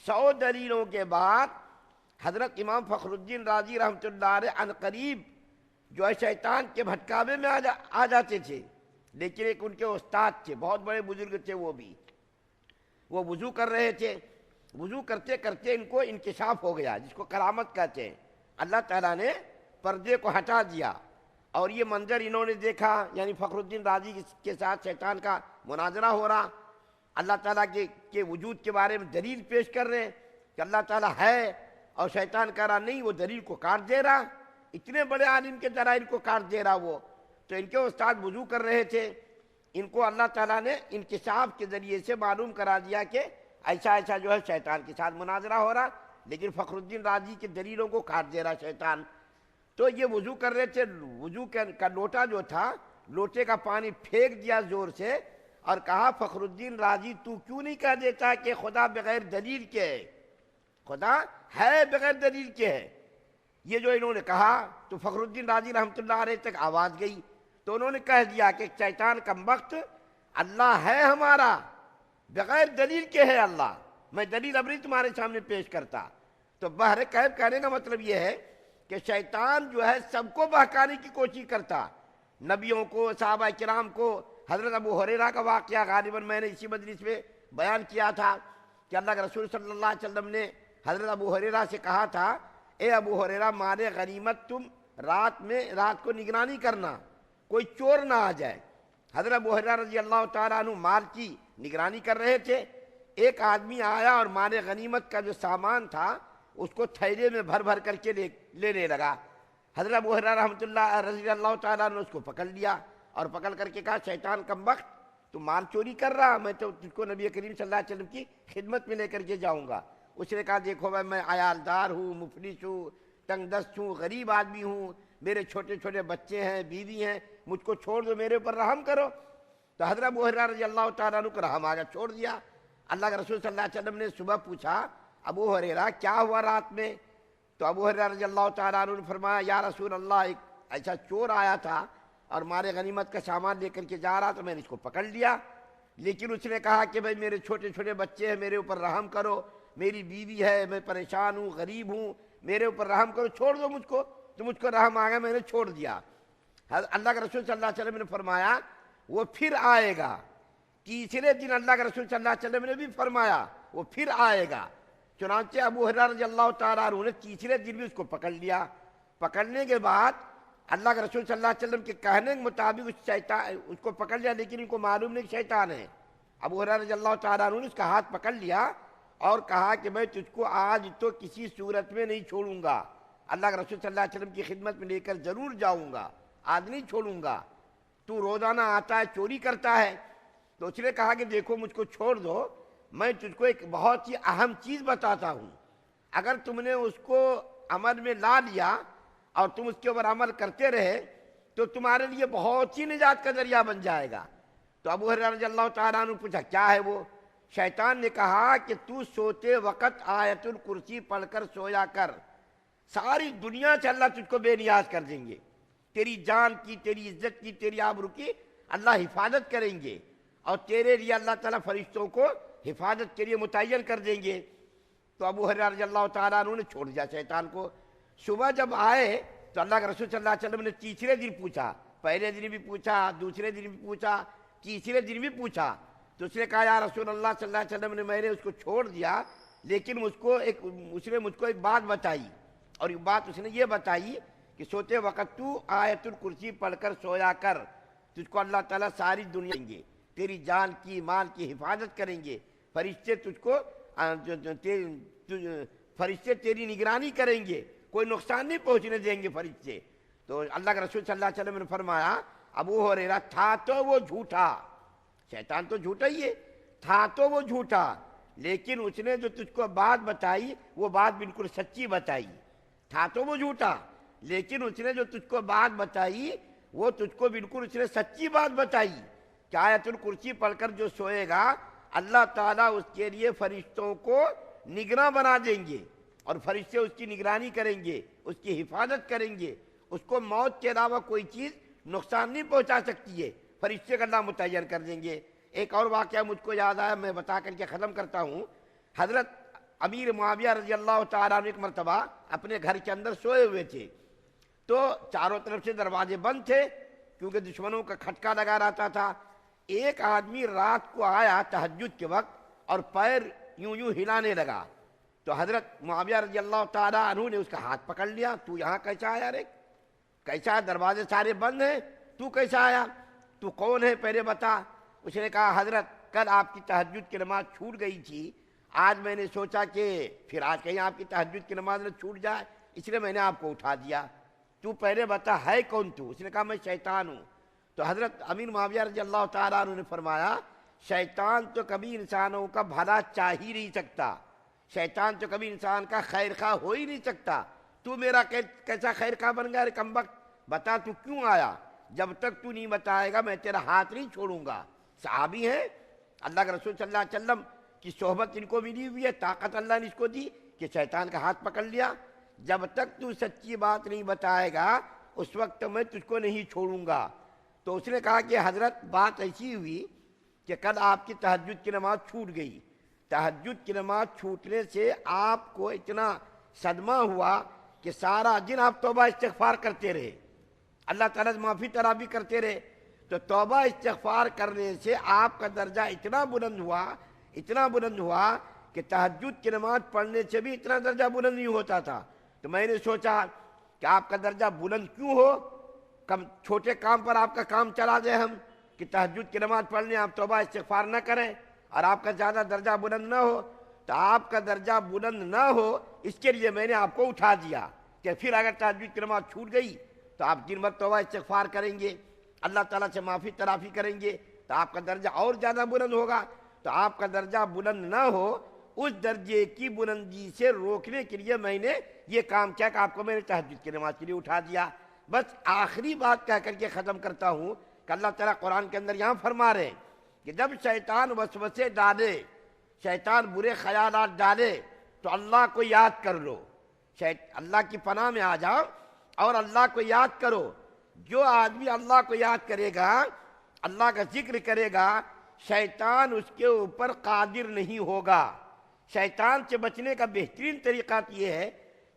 100 دلیلوں کے بعد حضرت امام فخر الدین رازی رحمۃ اللہ علیہ عن قریب جو ہے شیطان کے بھٹکاوے میں آ جاتے تھے، لیکن ایک ان کے استاد تھے، بہت بڑے بزرگ تھے، وہ وضو کر رہے تھے، وضو کرتے کرتے ان کو انکشاف ہو گیا، جس کو کرامت کہتے ہیں۔ اللہ تعالیٰ نے پردے کو ہٹا دیا اور یہ منظر انہوں نے دیکھا، یعنی فخر الدین رازی کے ساتھ شیطان کا مناظرہ ہو رہا، اللہ تعالیٰ کے وجود کے بارے میں دلیل پیش کر رہے ہیں کہ اللہ تعالیٰ ہے، اور شیطان کہہ رہا نہیں، وہ دلیل کو کاٹ دے رہا، اتنے بڑے عالم کے دلائل کو کاٹ دے رہا وہ۔ تو ان کے استاد وضو کر رہے تھے، ان کو اللہ تعالیٰ نے انکشاف کے ذریعے سے معلوم کرا دیا کہ ایسا ایسا جو ہے شیطان کے ساتھ مناظرہ ہو رہا، لیکن فخر الدین رازی کے دلیلوں کو کاٹ دے رہا شیطان۔ تو یہ وضو کر رہے تھے، وضو کا لوٹا جو تھا، لوٹے کا پانی پھینک دیا زور سے اور کہا فخر الدین رازی تو کیوں نہیں کہہ دیتا کہ خدا بغیر دلیل کے ہے، خدا ہے بغیر دلیل کے ہے۔ یہ جو انہوں نے کہا تو فخر الدین رازی رحمۃ اللہ علیہ تک آواز گئی، تو انہوں نے کہہ دیا کہ شیطان کا وقت اللہ ہے ہمارا، بغیر دلیل کے ہے اللہ، میں دلیل ابری تمہارے سامنے پیش کرتا۔ تو بہر کیف کہنے کا مطلب یہ ہے کہ شیطان جو ہے سب کو بہکانے کی کوشش کرتا، نبیوں کو، صحابہ کرام کو۔ حضرت ابو ہریرہ کا واقعہ غالباً میں نے اسی مجلس میں بیان کیا تھا کہ اللہ کے رسول صلی اللہ علیہ وسلم نے حضرت ابو ہریرہ سے کہا تھا، اے ابو ہریرہ مال غنیمت تم رات کو نگرانی کرنا، کوئی چور نہ آ جائے۔ حضرت ابو ہریرہ رضی اللہ تعالیٰ عنہ مال کی نگرانی کر رہے تھے، ایک آدمی آیا اور مال غنیمت کا جو سامان تھا اس کو تھیلے میں بھر بھر کر کے لینے لگا۔ حضرت ابو ہریرہ رحمۃ اللہ رضی اللہ تعالیٰ عنہ نے اس کو پکڑ لیا اور پکڑ کر کے کہا شیطان کم وقت تو مال چوری کر رہا، میں تو تجھ کو نبی کریم صلی اللہ علیہ وسلم کی خدمت میں لے کر کے جاؤں گا۔ اس نے کہا دیکھو میں عیالدار ہوں، مفلس ہوں، تنگ دست ہوں، غریب آدمی ہوں، میرے چھوٹے چھوٹے بچے ہیں، بیوی ہیں، مجھ کو چھوڑ دو، میرے اوپر رحم کرو۔ تو حضرت ابو ہریرہ رضی اللہ تعالیٰ عنہ کو رحم آ گیا، چھوڑ دیا۔ اللہ کے رسول صلی اللہ علیہ وسلم نے صبح پوچھا ابو ہریرہ کیا ہوا رات میں؟ تو ابو ہریرہ رضی اللہ تعالیٰ عنہ نے فرمایا یا رسول اللہ ایک ایسا چور آیا تھا اور مال غنیمت کا سامان لے کر کے جا رہا تو میں نے اس کو پکڑ لیا، لیکن اس نے کہا کہ بھائی میرے چھوٹے چھوٹے بچے ہیں، میرے اوپر رحم کرو، میری بیوی ہے، میں پریشان ہوں، غریب ہوں، میرے اوپر رحم کرو، چھوڑ دو مجھ کو۔ تو مجھ کو رحم آ گیا، میں نے چھوڑ دیا۔ اللہ کے رسول صلی اللہ علیہ وسلم نے فرمایا وہ پھر آئے گا۔ تیسرے دن اللہ کے رسول صلی اللہ علیہ وسلم نے بھی فرمایا وہ پھر آئے گا۔ چنانچہ ابو ہریرہ رضی اللہ تعالیٰ عنہ نے تیسرے دن بھی اس کو پکڑ لیا۔ پکڑنے کے بعد اللہ کے رسول صلی اللہ علیہ وسلم کے کہنے کے مطابق اس کو پکڑ لیا، لیکن ان کو معلوم نہیں کہ شیطان ہے۔ ابو ہریرہ رضی اللہ تعالیٰ عنہ نے اس کا ہاتھ پکڑ لیا اور کہا کہ میں تجھ کو آج تو کسی صورت میں نہیں چھوڑوں گا، اللہ کے رسول صلی اللہ علیہ وسلم کی خدمت میں لے کر ضرور جاؤں گا، آج نہیں چھوڑوں گا، تو روزانہ آتا ہے چوری کرتا ہے۔ تو اس نے کہا کہ دیکھو مجھ کو چھوڑ دو، میں تجھ کو ایک بہت ہی اہم چیز بتاتا ہوں، اگر تم نے اس کو عمل میں لا لیا اور تم اس کے اوپر عمل کرتے رہے تو تمہارے لیے بہت ہی نجات کا ذریعہ بن جائے گا۔ تو ابو ہریرہ رضی اللہ تعالیٰ عنہ پوچھا کیا ہے وہ؟ شیطان نے کہا کہ تو سوتے وقت آیت الکرسی پڑھ کر سویا کر، ساری دنیا سے اللہ تجھ کو بے نیاز کر دیں گے، تیری جان کی، تیری عزت کی، تیری آبرو کی اللہ حفاظت کریں گے، اور تیرے لیے اللہ تعالیٰ فرشتوں کو حفاظت کے لیے متعین کر دیں گے۔ تو ابو ہریرہ رضی اللہ تعالیٰ عنہ نے چھوڑ دیا شیطان کو۔ صبح جب آئے تو اللہ کے رسول صلی اللہ علیہ وسلم نے تیسرے دن پوچھا، پہلے دن بھی پوچھا، دوسرے دن بھی پوچھا، تیسرے دن بھی پوچھا، تو اس نے کہا یا رسول اللہ صلی اللہ علیہ وسلم نے میں نے اس کو چھوڑ دیا، لیکن اس نے مجھ کو ایک بات بتائی، اور ایک بات اس نے یہ بتائی کہ سوتے وقت تو آیت الکرسی پڑھ کر سویا کر، تجھ کو اللہ تعالیٰ ساری دنیا دیں گے، تیری جان کی، مال کی حفاظت کریں گے، فرشتے تجھ کو فرشتے تیری نگرانی کریں گے، کوئی نقصان نہیں پہنچنے دیں گے فرشتے۔ تو اللہ کے رسول صلی اللہ علیہ وسلم نے فرمایا ابو ہریرہ تھا تو وہ جھوٹا، شیطان تو جھوٹا ہی ہے، تھا تو وہ جھوٹا، لیکن اس نے جو تجھ کو بات بتائی وہ بات بالکل سچی بتائی۔ تھا تو وہ جھوٹا، لیکن اس نے جو تجھ کو بات بتائی وہ تجھ کو بالکل اس نے سچی بات بتائی کہ آیت الکرسی پڑھ کر جو سوئے گا اللہ تعالیٰ اس کے لیے فرشتوں کو نگراں بنا دیں گے، اور فرشتے اس کی نگرانی کریں گے، اس کی حفاظت کریں گے، اس کو موت کے علاوہ کوئی چیز نقصان نہیں پہنچا سکتی ہے، فرشتے کا اللہ متعین کر دیں گے۔ ایک اور واقعہ مجھ کو یاد آیا، میں بتا کر کے ختم کرتا ہوں۔ حضرت امیر معاویہ رضی اللہ تعالیٰ عنہ ایک مرتبہ اپنے گھر کے اندر سوئے ہوئے تھے، تو چاروں طرف سے دروازے بند تھے کیونکہ دشمنوں کا کھٹکا لگا رہتا تھا۔ ایک آدمی رات کو آیا تہجد کے وقت اور پیر یوں یوں ہلانے لگا، تو حضرت معاویہ رضی اللہ تعالیٰ عنہ نے اس کا ہاتھ پکڑ لیا، تو یہاں کیسا آیا رے؟ کیسا ہے؟ دروازے سارے بند ہیں، تو کیسا آیا؟ تو کون ہے پہلے بتا۔ اس نے کہا حضرت کل آپ کی تہجد کی نماز چھوٹ گئی تھی، آج میں نے سوچا کہ پھر آج کہیں آپ کی تہجد کی نماز نہ چھوٹ جائے، اس لیے میں نے آپ کو اٹھا دیا، تو پہلے بتا ہے کون تو؟ اس نے کہا میں شیطان ہوں۔ تو حضرت امیر معاویہ رضی اللہ تعالیٰ عنہ نے فرمایا شیطان تو کبھی انسانوں کا بھلا چاہ ہی نہیں سکتا، شیطان تو کبھی انسان کا خیر خواہ ہو ہی نہیں سکتا، تو میرا کیسا خیر خواہ بن گیا؟ کمبخت بتا تو کیوں آیا؟ جب تک تو نہیں بتائے گا میں تیرا ہاتھ نہیں چھوڑوں گا۔ صحابی ہیں، اللہ کے رسول صلی اللہ علیہ وسلم کی صحبت ان کو ملی ہوئی ہے، طاقت اللہ نے اس کو دی کہ شیطان کا ہاتھ پکڑ لیا، جب تک تو سچی بات نہیں بتائے گا اس وقت میں تجھ کو نہیں چھوڑوں گا۔ تو اس نے کہا کہ حضرت بات ایسی ہوئی کہ کل آپ کی تہجد کی نماز چھوٹ گئی، تہجد کی نماز چھوٹنے سے آپ کو اتنا صدمہ ہوا کہ سارا دن آپ توبہ استغفار کرتے رہے، اللہ تعالیٰ سے معافی طلبی کرتے رہے، تو توبہ استغفار کرنے سے آپ کا درجہ اتنا بلند ہوا کہ تہجد کی نماز پڑھنے سے بھی اتنا درجہ بلند نہیں ہوتا تھا۔ تو میں نے سوچا کہ آپ کا درجہ بلند کیوں ہو، کم چھوٹے کام پر آپ کا کام چلا دیں ہم کہ تہجد کی نماز پڑھنے آپ توبہ استغفار نہ کریں اور آپ کا زیادہ درجہ بلند نہ ہو۔ تو آپ کا درجہ بلند نہ ہو اس کے لیے میں نے آپ کو اٹھا دیا کہ پھر اگر تہجد کی نماز چھوٹ گئی تو آپ دن بھر توبہ استغفار کریں گے، اللہ تعالیٰ سے معافی طلبی کریں گے تو آپ کا درجہ اور زیادہ بلند ہوگا۔ تو آپ کا درجہ بلند نہ ہو اس درجے کی بلندی سے روکنے کے لیے میں نے یہ کام کیا کہ آپ کو میں نے تہجد کی نماز کے لیے اٹھا دیا۔ بس آخری بات کہہ کر کے ختم کرتا ہوں کہ اللہ تعالیٰ قرآن کے اندر یہاں فرما رہے ہیں کہ جب شیطان وسوسے ڈالے، شیطان برے خیالات ڈالے تو اللہ کو یاد کر لو، اللہ کی پناہ میں آ جاؤ اور اللہ کو یاد کرو۔ جو آدمی اللہ کو یاد کرے گا، اللہ کا ذکر کرے گا، شیطان اس کے اوپر قادر نہیں ہوگا۔ شیطان سے بچنے کا بہترین طریقہ یہ ہے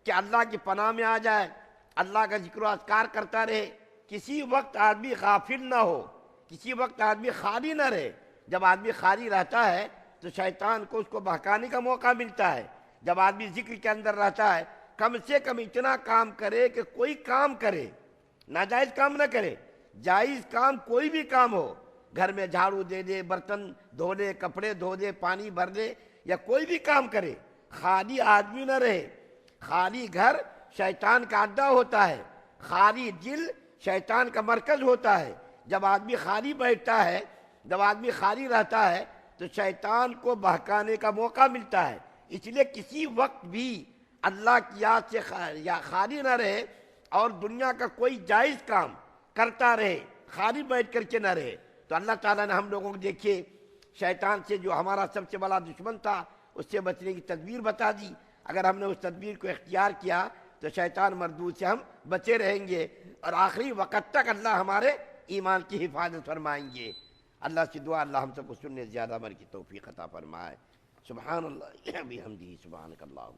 کہ اللہ کی پناہ میں آ جائے، اللہ کا ذکر و اذکار کرتا رہے، کسی وقت آدمی غافل نہ ہو، کسی وقت آدمی خالی نہ رہے۔ جب آدمی خالی رہتا ہے تو شیطان کو اس کو بہکانے کا موقع ملتا ہے۔ جب آدمی ذکر کے اندر رہتا ہے کم سے کم اتنا کام کرے کہ کوئی کام کرے، ناجائز کام نہ کرے، جائز کام کوئی بھی کام ہو، گھر میں جھاڑو دے دے، برتن دھو دے، کپڑے دھو دے، پانی بھر دے، یا کوئی بھی کام کرے، خالی آدمی نہ رہے۔ خالی گھر شیطان کا اڈا ہوتا ہے، خالی دل شیطان کا مرکز ہوتا ہے۔ جب آدمی خالی بیٹھتا ہے، جب آدمی خالی رہتا ہے تو شیطان کو بہکانے کا موقع ملتا ہے۔ اس لیے کسی وقت بھی اللہ کی یاد سے خالی نہ رہے اور دنیا کا کوئی جائز کام کرتا رہے، خالی بیٹھ کر کے نہ رہے۔ تو اللہ تعالیٰ نے ہم لوگوں کو دیکھیے شیطان سے جو ہمارا سب سے بڑا دشمن تھا اس سے بچنے کی تدبیر بتا دی۔ اگر ہم نے اس تدبیر کو اختیار کیا تو شیطان مردود سے ہم بچے رہیں گے اور آخری وقت تک اللہ ہمارے ایمان کی حفاظت فرمائیں گے۔ اللہ سے دعا اللہ ہم سب کو سننے زیادہ عمل کی توفیق عطا فرمائے۔ سبحان اللہ بحمدہ، سبحانک اللہم۔